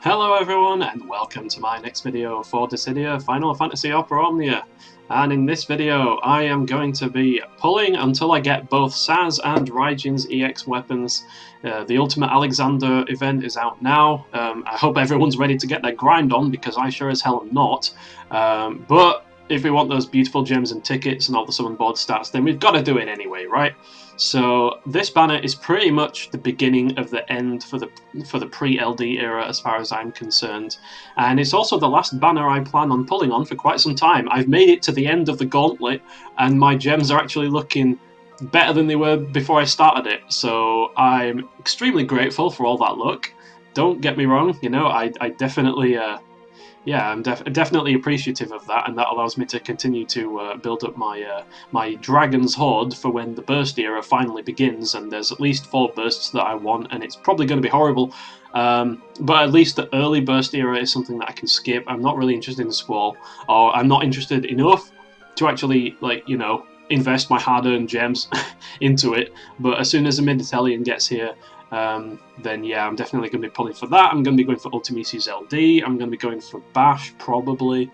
Hello everyone and welcome to my next video for Dissidia Final Fantasy Opera Omnia. And in this video I am going to be pulling until I get both Sazh and Raijin's EX weapons. The Ultimate Alexander event is out now. I hope everyone's ready to get their grind on because I sure as hell am not. But if we want those beautiful gems and tickets and all the summon board stats, then we've got to do it anyway, right? So this banner is pretty much the beginning of the end for the pre-LD era as far as I'm concerned. And it's also the last banner I plan on pulling on for quite some time. I've made it to the end of the gauntlet and my gems are actually looking better than they were before I started it. So I'm extremely grateful for all that luck. Don't get me wrong, you know, I definitely... yeah, I'm definitely appreciative of that, and that allows me to continue to build up my my Dragon's Horde for when the burst era finally begins, and there's at least 4 bursts that I want, and it's probably going to be horrible, but at least the early burst era is something that I can skip. I'm not really interested in Squall, or I'm not interested enough to actually, like, you know, invest my hard-earned gems into it, but as soon as the mid-Italian gets here, then yeah, I'm definitely going to be pulling for that. I'm going to be going for Ultimisi's LD, I'm going to be going for Bash, probably.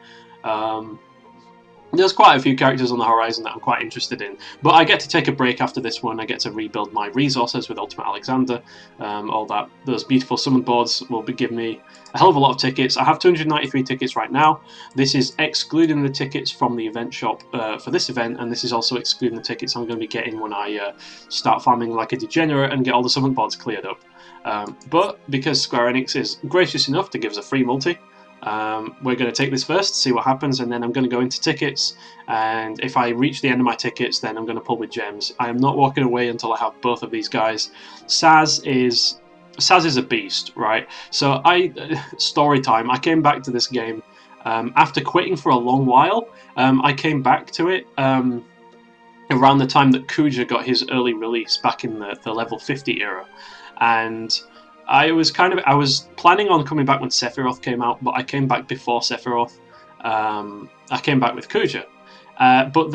There's quite a few characters on the horizon that I'm quite interested in, but I get to take a break after this one. I get to rebuild my resources with Ultimate Alexander. All that, those beautiful summon boards will be giving me a hell of a lot of tickets. I have 293 tickets right now. This is excluding the tickets from the event shop for this event, and this is also excluding the tickets I'm going to be getting when I start farming like a degenerate and get all the summon boards cleared up. But because Square Enix is gracious enough to give us a free multi, we're going to take this first, see what happens, and then I'm going to go into tickets, and if I reach the end of my tickets, then I'm going to pull with gems. I am not walking away until I have both of these guys. Sazh is a beast, right? So story time, I came back to this game after quitting for a long while. I came back to it around the time that Kuja got his early release back in the level 50 era, and I was planning on coming back when Sephiroth came out, but I came back before Sephiroth. I came back with Kuja, but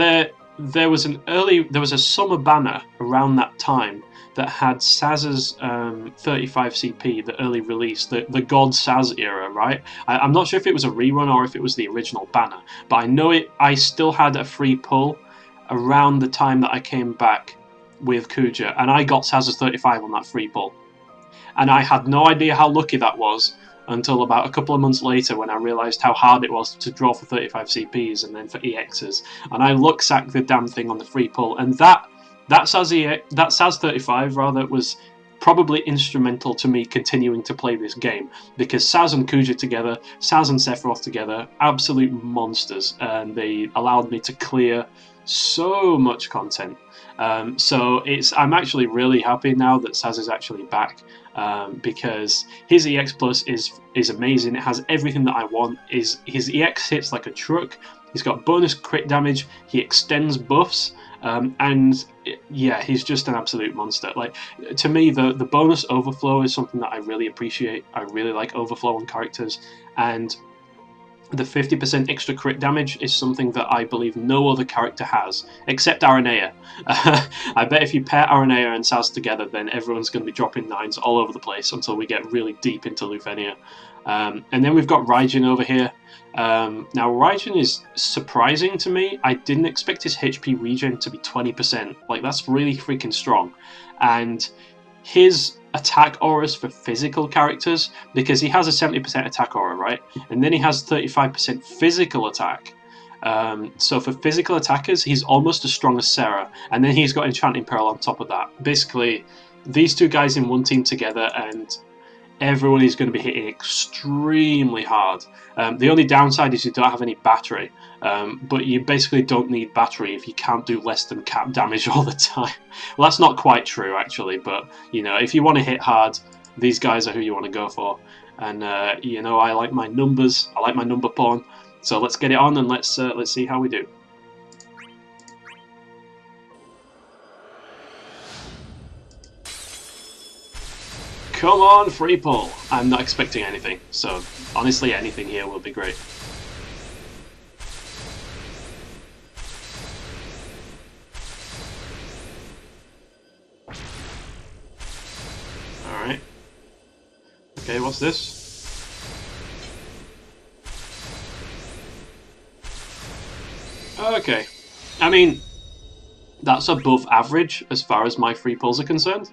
there was a summer banner around that time that had Sazh's 35 CP, the early release, the God Sazh era, right? I'm not sure if it was a rerun or if it was the original banner, but I know I still had a free pull around the time that I came back with Kuja, and I got Sazh's 35 on that free pull. And I had no idea how lucky that was until about a couple of months later when I realised how hard it was to draw for 35 CPs and then for EXs. And I luck-sacked the damn thing on the free pull. And that Sazh 35 rather was probably instrumental to me continuing to play this game, because Sazh and Kuja together, Sazh and Sephiroth together, absolute monsters, and they allowed me to clear so much content. So I'm actually really happy now that Sazh is actually back, because his EX Plus is amazing. It has everything that I want. His EX hits like a truck. He's got bonus crit damage. He extends buffs, and yeah, he's just an absolute monster. Like, to me, the bonus overflow is something that I really appreciate. I really like overflow on characters, and the 50% extra crit damage is something that I believe no other character has, except Aranea. I bet if you pair Aranea and Sazh together, then everyone's going to be dropping 9s all over the place until we get really deep into Lufenia. And then we've got Raijin over here. Now, Raijin is surprising to me. I didn't expect his HP regen to be 20%. Like, that's really freaking strong. And his attack auras for physical characters, because he has a 70% attack aura, right? And then he has 35% physical attack. So for physical attackers, he's almost as strong as Sarah. And then he's got Enchanting Pearl on top of that. Basically, these two guys in one team together, and everyone is going to be hitting extremely hard. The only downside is you don't have any battery, but you basically don't need battery if you can't do less than cap damage all the time. Well, that's not quite true, actually, but, you know, if you want to hit hard, these guys are who you want to go for. And, you know, I like my numbers, I like my number pawn, so let's get it on and let's see how we do. Come on, free pull! I'm not expecting anything, so honestly anything here will be great. Alright. Okay, what's this? Okay. I mean, that's above average as far as my free pulls are concerned.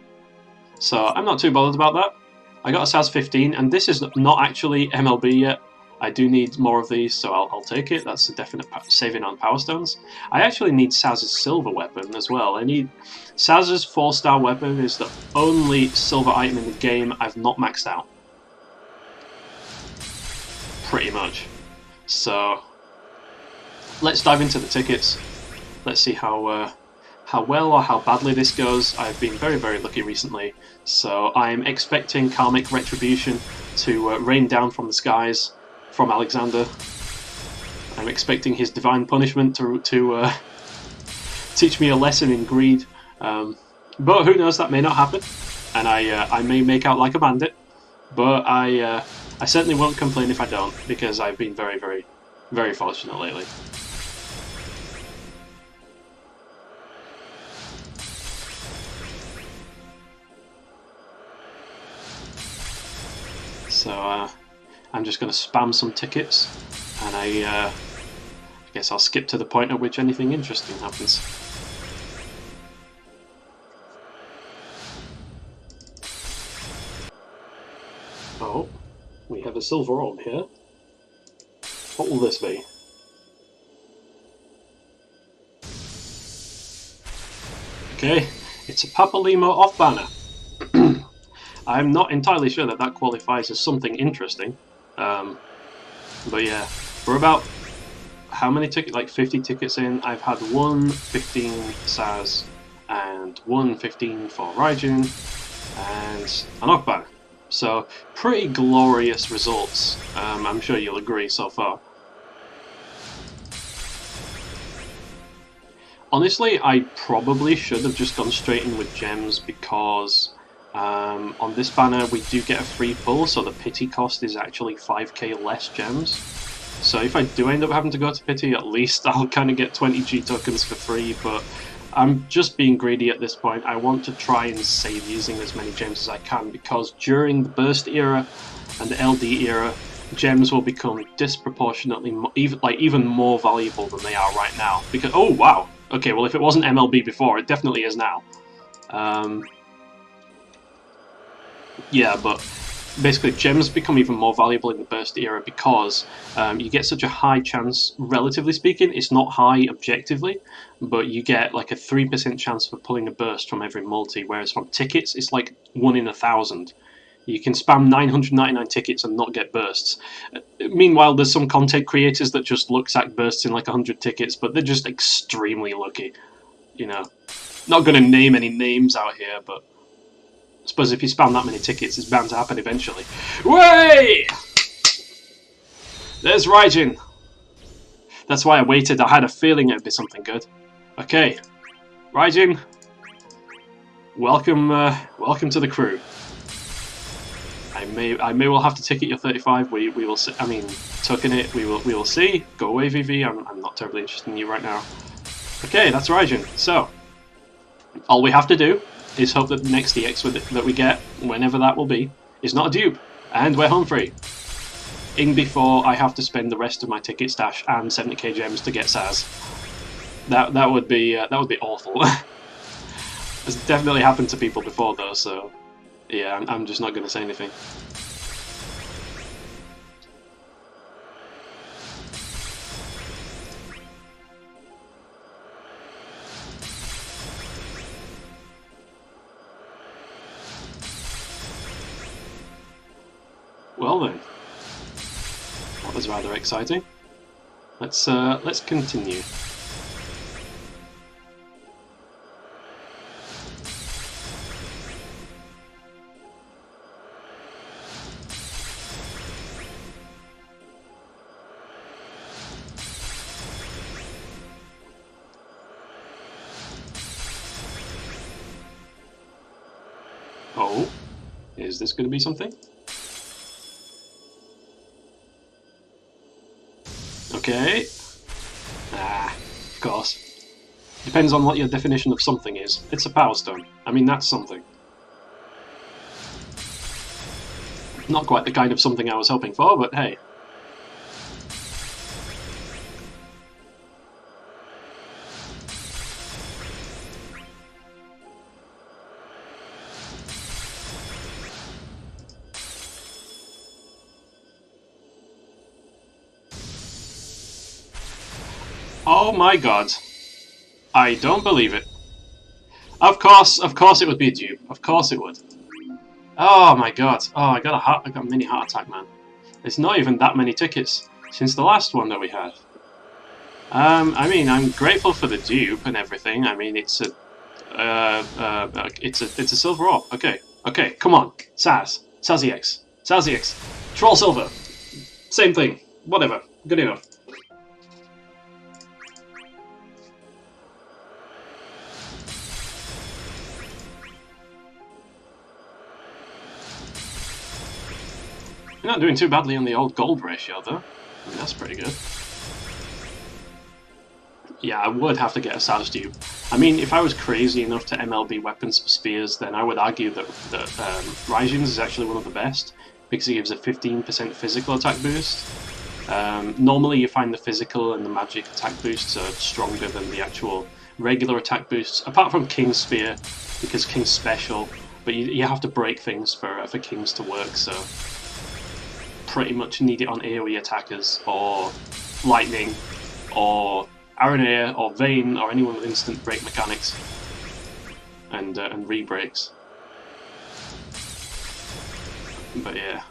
So I'm not too bothered about that. I got a Sazh 15, and this is not actually MLB yet. I do need more of these, so I'll take it. That's a definite saving on Power Stones. I actually need Sazh's silver weapon as well. I need... Sazh's 4-star weapon is the only silver item in the game I've not maxed out. Pretty much. So, let's dive into the tickets. Let's see how well or how badly this goes. I've been very, very lucky recently, so I'm expecting Karmic Retribution to rain down from the skies from Alexander. I'm expecting his divine punishment to teach me a lesson in greed, but who knows, that may not happen, and I may make out like a bandit, but I certainly won't complain if I don't, because I've been very, very, very fortunate lately. So I'm just going to spam some tickets, and I guess I'll skip to the point at which anything interesting happens. Oh, we have a silver orb here. What will this be? Okay, it's a Papalimo off banner. I'm not entirely sure that qualifies as something interesting, but yeah, we're about, how many tickets, like 50 tickets in. I've had 1 15 Sazh and 1 15 for Raijin and an off banner. So pretty glorious results, I'm sure you'll agree so far. Honestly, I probably should have just gone straight in with gems, because on this banner we do get a free pull, so the pity cost is actually 5k less gems. So if I do end up having to go to pity, at least I'll kind of get 20 G tokens for free, but I'm just being greedy at this point. I want to try and save using as many gems as I can, because during the burst era and the LD era, gems will become disproportionately even more valuable than they are right now. Because, oh wow, okay, well if it wasn't MLB before, it definitely is now. Yeah, but basically gems become even more valuable in the burst era, because you get such a high chance, relatively speaking. It's not high objectively, but you get like a 3% chance for pulling a burst from every multi, whereas from tickets it's like 1 in 1,000. You can spam 999 tickets and not get bursts. Meanwhile, there's some content creators that just look sack bursts in like 100 tickets, but they're just extremely lucky. You know, not going to name any names out here, but I suppose if you spam that many tickets, it's bound to happen eventually. Way! There's Raijin. That's why I waited. I had a feeling it'd be something good. Okay, Raijin, welcome, welcome to the crew. I may well have to ticket your 35. We will see. I mean, token it. We will see. Go away, VV. I'm not terribly interested in you right now. Okay, that's Raijin. So all we have to do is hope that the next EX that we get, whenever that will be, is not a dupe, and we're home free. In before I have to spend the rest of my ticket stash and 70k gems to get Sazh. That would be awful. It's definitely happened to people before though, so yeah, I'm just not going to say anything. Well then, that was rather exciting. Let's continue. Oh, is this going to be something? Okay. Of course. Depends on what your definition of something is. It's a power stone. I mean, that's something. Not quite the kind of something I was hoping for, but hey. Oh my god. I don't believe it. Of course it would be a dupe. Of course it would. Oh my god. Oh, I got a mini heart attack, man. There's not even that many tickets since the last one that we had. I mean, I'm grateful for the dupe and everything. I mean, it's a silver orb. Okay, okay, come on, Sazh, Sazh EX, Troll Silver, same thing. Whatever, good enough. You're not doing too badly on the old gold ratio, though. I mean, that's pretty good. Yeah, I would have to get a Sazh dupe. I mean, if I was crazy enough to MLB weapons for spears, then I would argue that Raijin's is actually one of the best, because he gives a 15% physical attack boost. Normally you find the physical and the magic attack boosts are stronger than the actual regular attack boosts, apart from King's Spear, because King's special, but you have to break things for King's to work, so pretty much need it on AoE attackers, or Lightning, or Aranea, or Vayne, or anyone with instant break mechanics, and re-breaks. But yeah,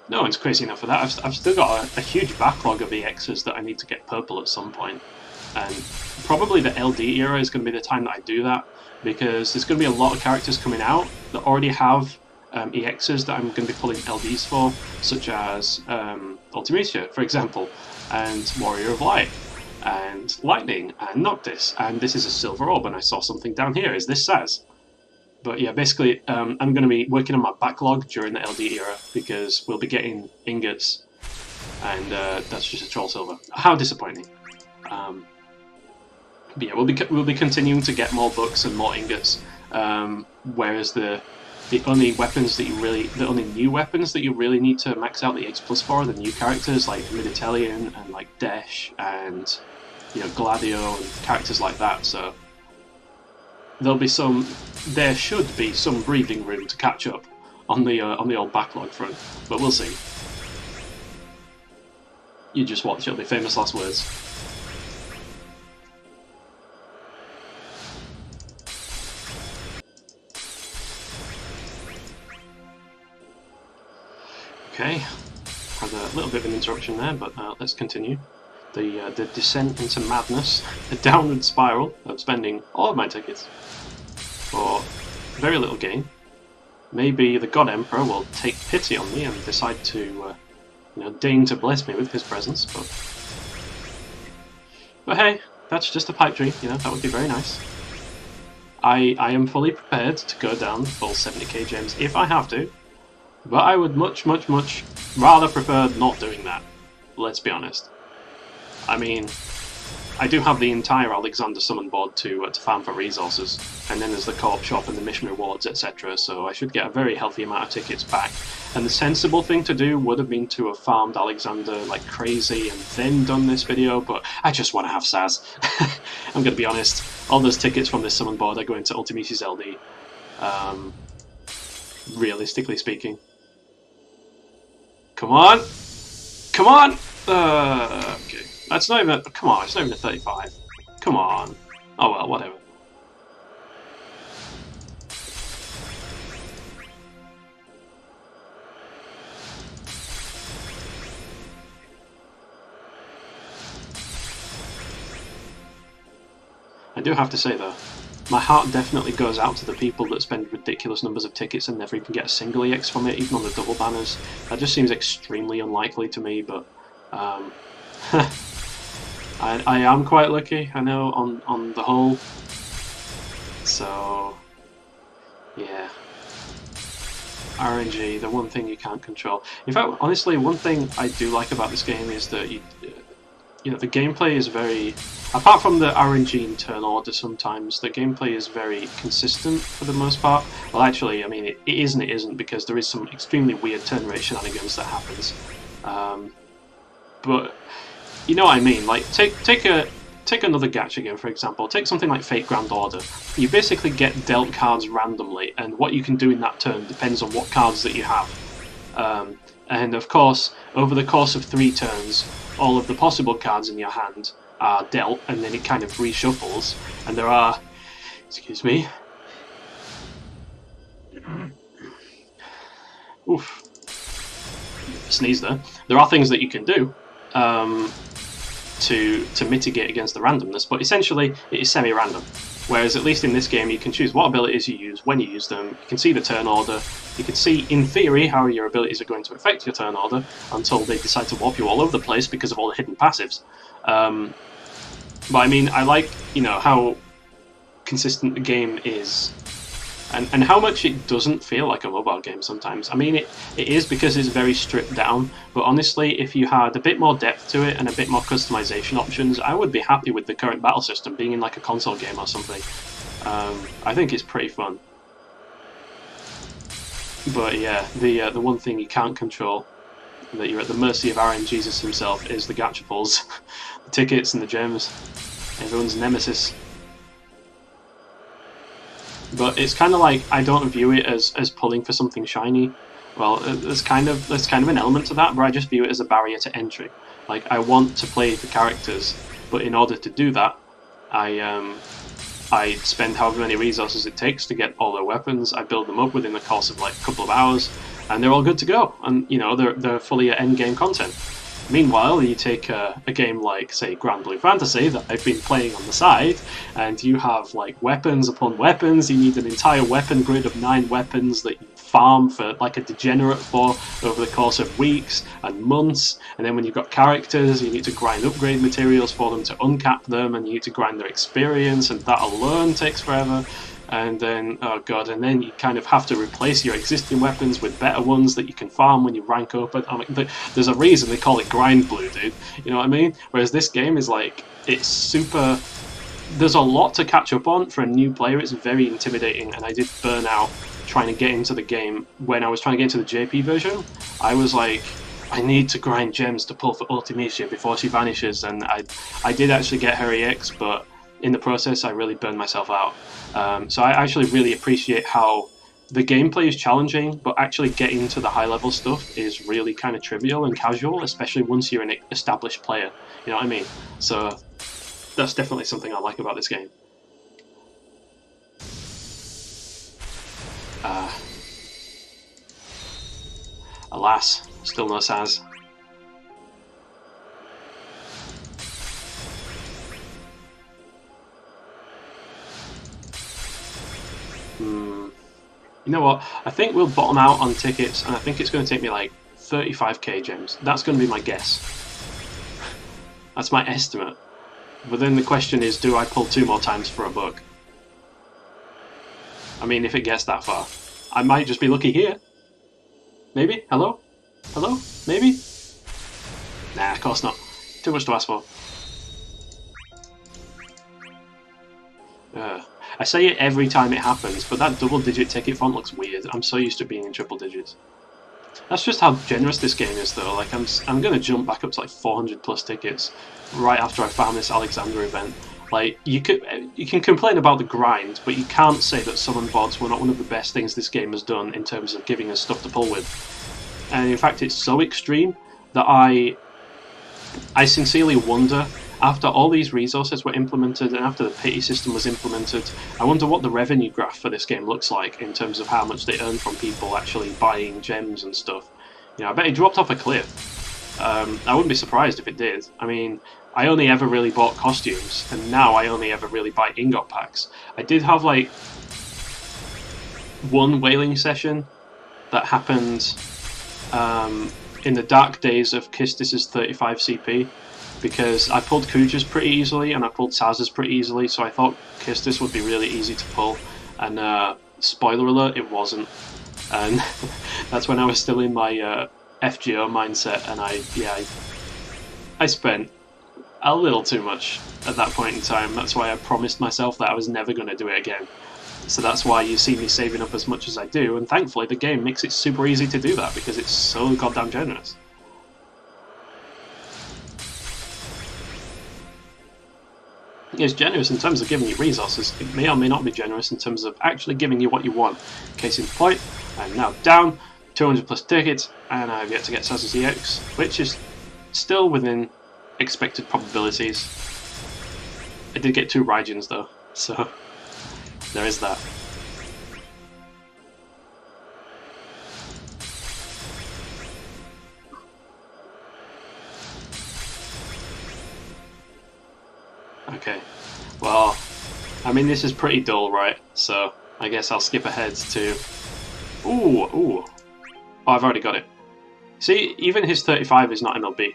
no one's crazy enough for that. I've still got a huge backlog of EXs that I need to get purple at some point, and probably the LD era is going to be the time that I do that, because there's going to be a lot of characters coming out that already have EXs that I'm going to be pulling LDs for, such as Ultimecia, for example, and Warrior of Light, and Lightning, and Noctis, and this is a silver orb, and I saw something down here. Is this Sazh? But yeah, basically, I'm going to be working on my backlog during the LD era, because we'll be getting ingots, and that's just a Troll Silver. How disappointing. But yeah, we'll be continuing to get more books and more ingots, whereas the only weapons that the only new weapons that you really need to max out the X Plus for are the new characters like Miditelian and like Desh and Gladio and characters like that. So there should be some breathing room to catch up on the old backlog front, but we'll see. You just watch, it'll be famous last words. Okay, had a little bit of an interruption there, but let's continue. The descent into madness, the downward spiral of spending all of my tickets for very little gain. Maybe the God Emperor will take pity on me and decide to, deign to bless me with his presence. But hey, that's just a pipe dream. That would be very nice. I am fully prepared to go down full 70k gems if I have to. But I would much, much, much rather prefer not doing that, let's be honest. I mean, I do have the entire Alexander summon board to farm for resources, and then there's the co-op shop and the mission rewards, etc., so I should get a very healthy amount of tickets back. And the sensible thing to do would have been to have farmed Alexander like crazy and then done this video, but I just want to have Sazh. I'm going to be honest, all those tickets from this summon board are going to Ultimecia's LD, realistically speaking. Come on! Come on! Okay. That's not even... Come on, it's not even a 35. Come on. Oh well, whatever. I do have to say though, my heart definitely goes out to the people that spend ridiculous numbers of tickets and never even get a single EX from it, even on the double banners. That just seems extremely unlikely to me, but I am quite lucky, I know, on the whole. So yeah. RNG, the one thing you can't control. In fact, honestly, one thing I do like about this game is that the gameplay is very, apart from the RNG in turn order sometimes, the gameplay is very consistent for the most part. Well, actually, I mean, it is and it isn't, because there is some extremely weird turn rate shenanigans that happens. But you know what I mean? Like, take another gacha game, for example. Take something like Fate Grand Order. You basically get dealt cards randomly, and what you can do in that turn depends on what cards that you have. And of course, over the course of 3 turns, all of the possible cards in your hand are dealt, and then it kind of reshuffles, and there are, excuse me, oof, sneeze there. There are things that you can do to mitigate against the randomness, but essentially it is semi-random. Whereas at least in this game you can choose what abilities you use, when you use them, you can see the turn order, you can see in theory how your abilities are going to affect your turn order until they decide to warp you all over the place because of all the hidden passives. But I mean, I like, you know, how consistent the game is, and how much it doesn't feel like a mobile game sometimes. I mean, it is because it's very stripped down, but honestly, if you had a bit more depth to it and a bit more customization options, I would be happy with the current battle system being in like a console game or something. I think it's pretty fun. But yeah, the one thing you can't control, that you're at the mercy of RN Jesus himself, is the gacha pulls. The tickets and the gems. Everyone's nemesis. But it's kind of like, I don't view it as pulling for something shiny. Well, there's kind of an element to that, but I just view it as a barrier to entry. Like, I want to play the characters, but in order to do that, I spend however many resources it takes to get all their weapons. I build them up within the course of like a couple of hours, and they're all good to go. And you know, they're fully end game content. Meanwhile, you take a game like, say, Grand Blue Fantasy that I've been playing on the side, and you have like weapons upon weapons. You need an entire weapon grid of 9 weapons that you farm for like a degenerate for over the course of weeks and months. And then when you've got characters, you need to grind upgrade materials for them to uncap them, and you need to grind their experience, and that alone takes forever. And then, oh god, and then you kind of have to replace your existing weapons with better ones that you can farm when you rank up. I mean, there's a reason they call it Grind Blue, dude. You know what I mean? Whereas this game is like, it's super... There's a lot to catch up on for a new player. It's very intimidating, and I did burn out trying to get into the game. When I was trying to get into the JP version, I was like, I need to grind gems to pull for Ultimecia before she vanishes, and I did actually get her EX, but in the process I really burned myself out. So I actually really appreciate how the gameplay is challenging, but actually getting to the high level stuff is really kind of trivial and casual, especially once you're an established player. You know what I mean? So that's definitely something I like about this game. Alas, still no Sazh. You know what? I think we'll bottom out on tickets, and I think it's going to take me like 35k gems. That's going to be my guess. That's my estimate. But then the question is, do I pull 2 more times for a buck? I mean, if it gets that far. I might just be lucky here. Maybe? Hello? Hello? Maybe? Nah, of course not. Too much to ask for. I say it every time it happens, but that double-digit ticket font looks weird. I'm so used to being in triple digits. That's just how generous this game is, though. Like, I'm gonna jump back up to like 400 plus tickets right after I farm this Alexander event. Like, you can complain about the grind, but you can't say that summon bots were not one of the best things this game has done in terms of giving us stuff to pull with. And in fact, it's so extreme that I sincerely wonder, after all these resources were implemented and after the pity system was implemented, I wonder what the revenue graph for this game looks like in terms of how much they earn from people actually buying gems and stuff. You know, I bet it dropped off a cliff. I wouldn't be surprised if it did. I mean, I only ever really bought costumes, and now I only ever really buy ingot packs. I did have like one whaling session that happened in the dark days of Kistis's 35 CP, because I pulled Kuja's pretty easily and I pulled Sazh's pretty easily, so I thought Kistis would be really easy to pull, and spoiler alert, it wasn't. And that's when I was still in my FGO mindset, and I spent a little too much at that point in time. That's why I promised myself that I was never going to do it again. So that's why you see me saving up as much as I do, and thankfully the game makes it super easy to do that because it's so goddamn generous. It's generous in terms of giving you resources. It may or may not be generous in terms of actually giving you what you want. Case in point, I'm now down 200 plus tickets, and I've yet to get Sazh's EX, which is still within expected probabilities. I did get 2 Raijins though, so there is that. Okay, well, I mean this is pretty dull, right? So I guess I'll skip ahead to... Ooh! Oh, I've already got it. See, even his 35 is not MLB.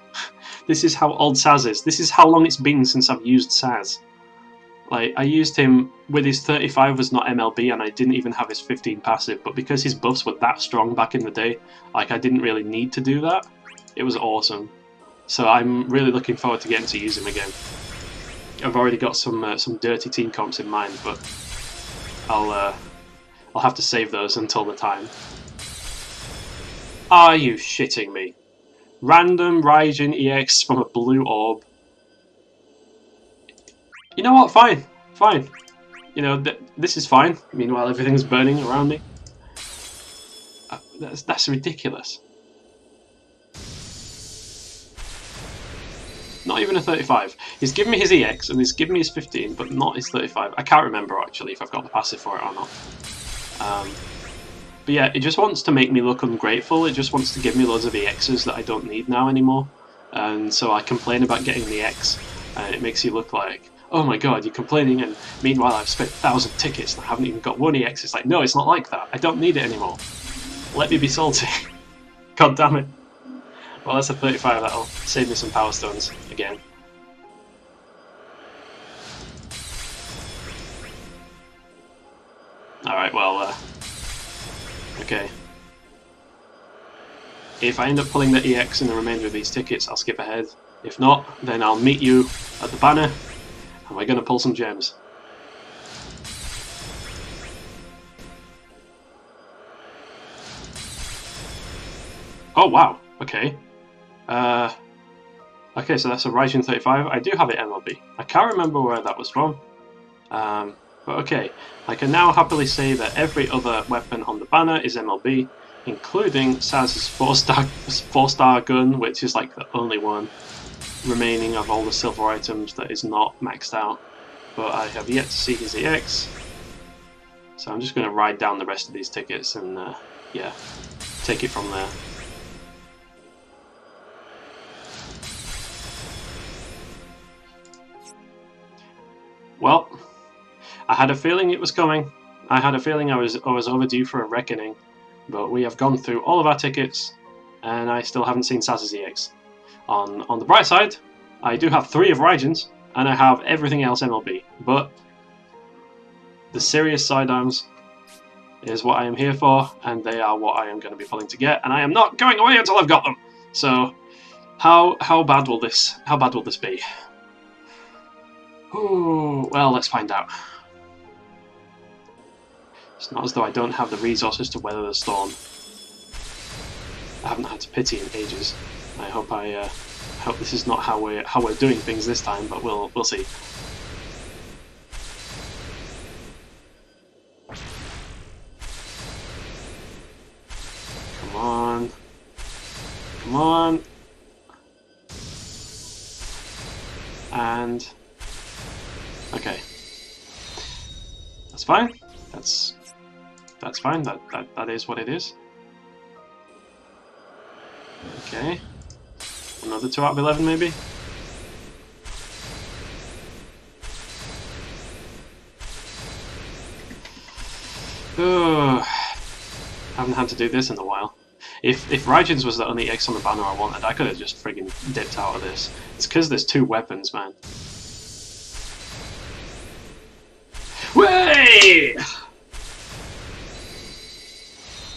This is how old Sazh is. This is how long it's been since I've used Sazh. Like, I used him with his 35 was not MLB and I didn't even have his 15 passive, but because his buffs were that strong back in the day, like, I didn't really need to do that. It was awesome. So I'm really looking forward to getting to use him again. I've already got some dirty team comps in mind, but I'll have to save those until the time. Are you shitting me? Random Raijin EX from a blue orb. You know what? Fine. Fine. You know, this is fine. Meanwhile, everything's burning around me. That's ridiculous. Not even a 35. He's given me his EX and he's given me his 15, but not his 35. I can't remember actually if I've got the passive for it or not. But yeah, it just wants to make me look ungrateful. It just wants to give me loads of EXs that I don't need now anymore. And so I complain about getting the X, and it makes you look like, oh my god, you're complaining, and meanwhile I've spent 1,000 tickets and I haven't even got 1 EX. It's like, no, it's not like that. I don't need it anymore. Let me be salty. God damn it. Well, that's a 35, that'll save me some power stones again. Alright, well, okay. If I end up pulling the EX in the remainder of these tickets, I'll skip ahead. If not, then I'll meet you at the banner, and we're going to pull some gems. Oh, wow, okay. Okay, so that's a Raijin 35. I do have it MLB. I can't remember where that was from. But okay, I can now happily say that every other weapon on the banner is MLB, including Sazh's 4-star gun, which is like the only one remaining of all the silver items that is not maxed out. But I have yet to see his EX, so I'm just going to ride down the rest of these tickets and, yeah, take it from there. Well, I had a feeling it was coming. I had a feeling I was overdue for a reckoning, but we have gone through all of our tickets, and I still haven't seen Sazh's EX. On the bright side, I do have 3 of Raijin's, and I have everything else MLB, but the serious sidearms is what I am here for, and they are what I am going to be pulling to get, and I am not going away until I've got them. So, how bad will this be? Ooh, well, let's find out. It's not as though I don't have the resources to weather the storm. I haven't had to pity in ages. I hope this is not how we're doing things this time, but we'll see. Come on. Come on. And okay. That's fine. That's fine. That is what it is. Okay. Another 2 out of 11 maybe? Oh, haven't had to do this in a while. If Raijin's was the only X on the banner I wanted, I could have just friggin' dipped out of this. It's because there's 2 weapons, man. Way!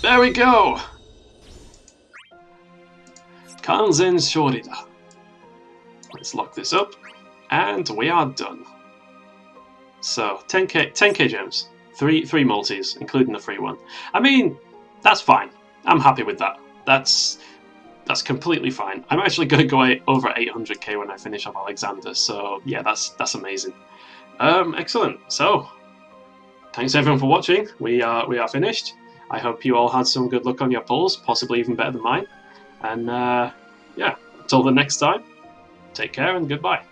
There we go! Kanzen Shorida. Let's lock this up, and we are done. So, 10k gems. 3 multis, including the free one. I mean, that's fine. I'm happy with that. That's completely fine. I'm actually going to go over 800k when I finish up Alexander, so yeah, that's amazing. Excellent. So, thanks everyone for watching. We are finished. I hope you all had some good luck on your pulls, possibly even better than mine. And yeah, until the next time, take care and goodbye.